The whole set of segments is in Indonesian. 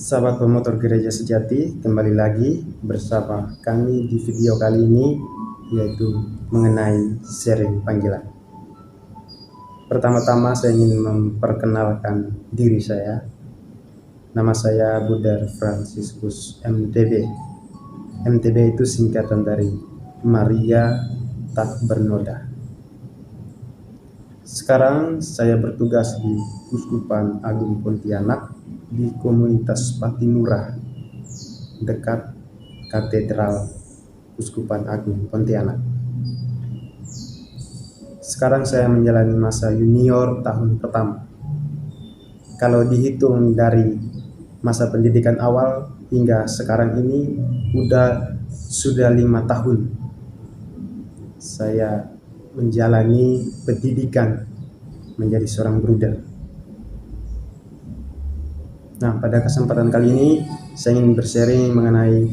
Sahabat pemotor gereja sejati, kembali lagi bersama kami di video kali ini, yaitu mengenai sharing panggilan. Pertama-tama saya ingin memperkenalkan diri saya. Nama saya Budar Franciscus MTB. MTB itu singkatan dari Maria Tak Bernoda. Sekarang saya bertugas di Uskupan Agung Pontianak di komunitas Patimura, dekat Katedral Uskupan Agung Pontianak. Sekarang saya menjalani masa junior tahun pertama. Kalau dihitung dari masa pendidikan awal hingga sekarang ini sudah 5 tahun saya menjalani pendidikan menjadi seorang bruder. Nah, pada kesempatan kali ini saya ingin bersharing mengenai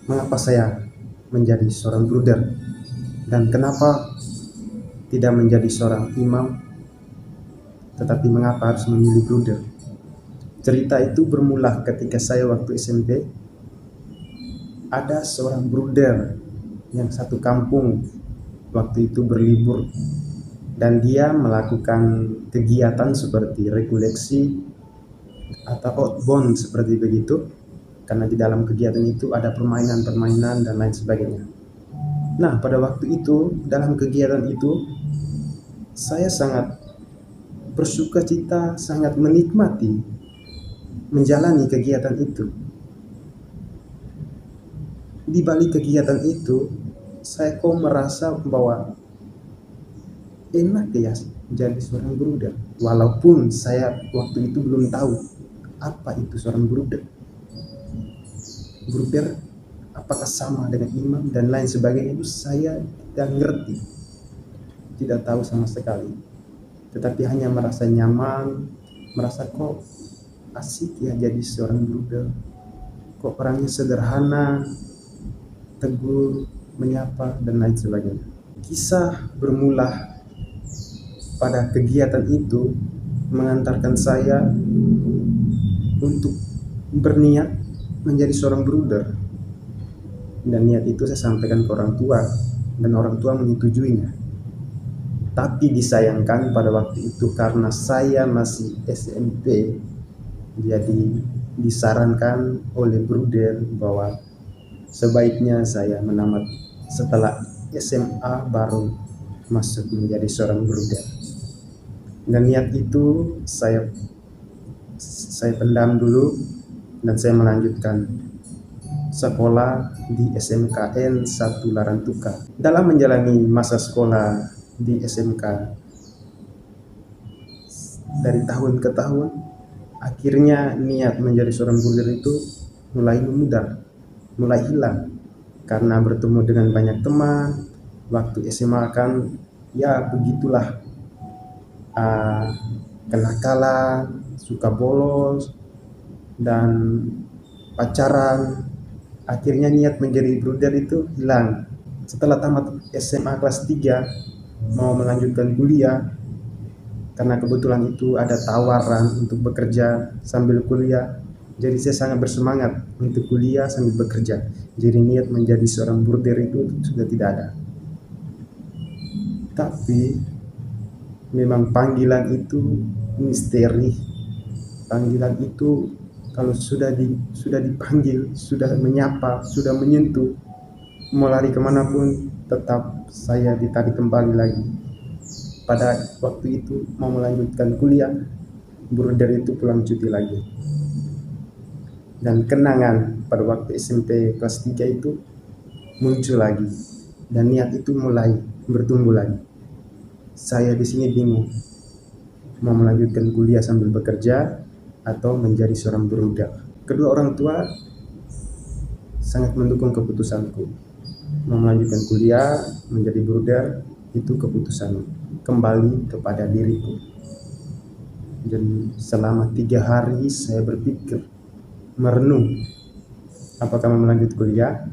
mengapa saya menjadi seorang bruder dan kenapa tidak menjadi seorang imam, tetapi mengapa harus memilih bruder. Cerita itu bermula ketika saya waktu SMP. Ada seorang bruder yang satu kampung waktu itu berlibur, dan dia melakukan kegiatan seperti rekoleksi atau outbound seperti begitu, karena di dalam kegiatan itu ada permainan-permainan dan lain sebagainya. Nah, pada waktu itu dalam kegiatan itu saya sangat bersuka cita, sangat menikmati menjalani kegiatan itu. Di balik kegiatan itu saya kok merasa bahwa enak ya menjadi seorang bruder, walaupun saya waktu itu belum tahu apa itu seorang bruder. Bruder apakah sama dengan imam dan lain sebagainya, itu saya tidak ngerti, tidak tahu sama sekali. Tetapi hanya merasa nyaman, merasa kok asik ya jadi seorang bruder, kok orangnya sederhana, tegur, menyapa dan lain sebagainya. Kisah bermula pada kegiatan itu mengantarkan saya untuk berniat menjadi seorang bruder, dan niat itu saya sampaikan ke orang tua dan orang tua menyetujuinya. Tapi disayangkan pada waktu itu karena saya masih SMP, jadi disarankan oleh bruder bahwa sebaiknya saya menamat setelah SMA baru masuk menjadi seorang bruder. Dan niat itu saya pendam dulu, dan saya melanjutkan sekolah di SMKN 1 Larantuka. Dalam menjalani masa sekolah di SMK dari tahun ke tahun, akhirnya niat menjadi seorang bruder itu mulai memudar, mulai hilang karena bertemu dengan banyak teman. Waktu SMA kan ya begitulah, kenakalan, suka bolos dan pacaran. Akhirnya niat menjadi bruder itu hilang. Setelah tamat SMA kelas 3 mau melanjutkan kuliah, karena kebetulan itu ada tawaran untuk bekerja sambil kuliah, jadi saya sangat bersemangat untuk kuliah sambil bekerja. Jadi niat menjadi seorang bruder itu sudah tidak ada. Tapi memang panggilan itu misteri. Panggilan itu kalau sudah dipanggil, sudah menyapa, sudah menyentuh, mau lari kemanapun tetap saya ditarik kembali lagi. Pada waktu itu mau melanjutkan kuliah, bruder itu pulang cuti lagi. Dan kenangan pada waktu SMP kelas 3 itu muncul lagi, dan niat itu mulai bertumbuh lagi. Saya di sini bingung, mau melanjutkan kuliah sambil bekerja atau menjadi seorang bruder. Kedua orang tua sangat mendukung keputusanku. Mau melanjutkan kuliah, menjadi bruder, itu keputusan kembali kepada diriku. Dan selama 3 hari saya berpikir, merenung, apakah mau melanjut kuliah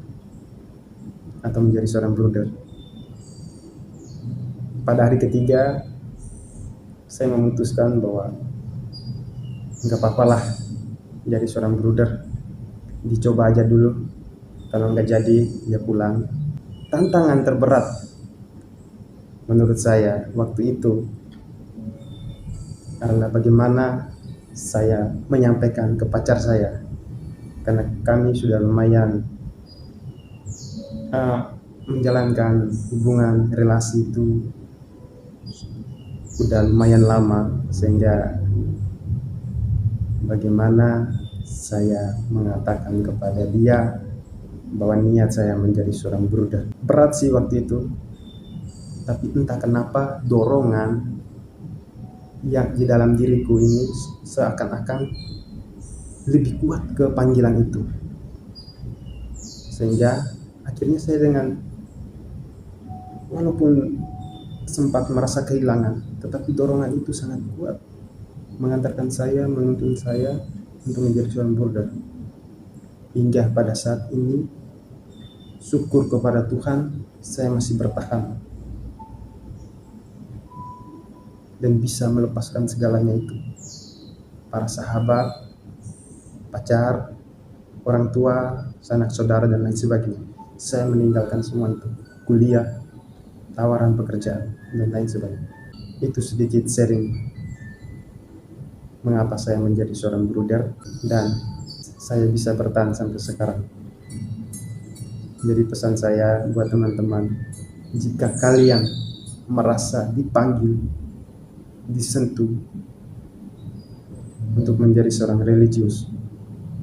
atau menjadi seorang bruder. Pada hari ketiga saya memutuskan bahwa nggak apa-apalah, jadi seorang bruder. Dicoba aja dulu, kalau nggak jadi ya pulang. Tantangan terberat menurut saya waktu itu adalah bagaimana saya menyampaikan ke pacar saya, karena kami sudah lumayan menjalankan hubungan relasi itu udah lumayan lama, sehingga bagaimana saya mengatakan kepada dia bahwa niat saya menjadi seorang bruder. Berat sih waktu itu, tapi entah kenapa dorongan yang di dalam diriku ini seakan-akan lebih kuat ke panggilan itu, sehingga akhirnya saya walaupun sempat merasa kehilangan, tetapi dorongan itu sangat kuat mengantarkan saya, menuntun saya untuk menjadi seorang bruder. Hingga pada saat ini, syukur kepada Tuhan, saya masih bertahan dan bisa melepaskan segalanya itu. Para sahabat, pacar, orang tua, sanak saudara, dan lain sebagainya. Saya meninggalkan semua itu. Kuliah, tawaran pekerjaan, dan lain sebagainya. Itu sedikit sharing mengapa saya menjadi seorang bruder dan saya bisa bertahan sampai sekarang. Jadi pesan saya buat teman-teman, jika kalian merasa dipanggil, disentuh untuk menjadi seorang religius,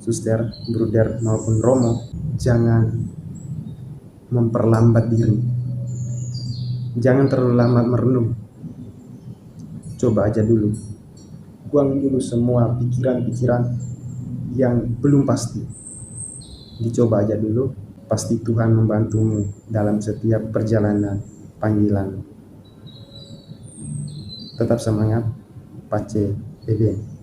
suster, bruder maupun romo, jangan memperlambat diri. Jangan terlalu lama merenung. Coba aja dulu. Buang dulu semua pikiran-pikiran yang belum pasti. Dicoba aja dulu, pasti Tuhan membantumu dalam setiap perjalanan panggilan. Tetap semangat, Pace Beben.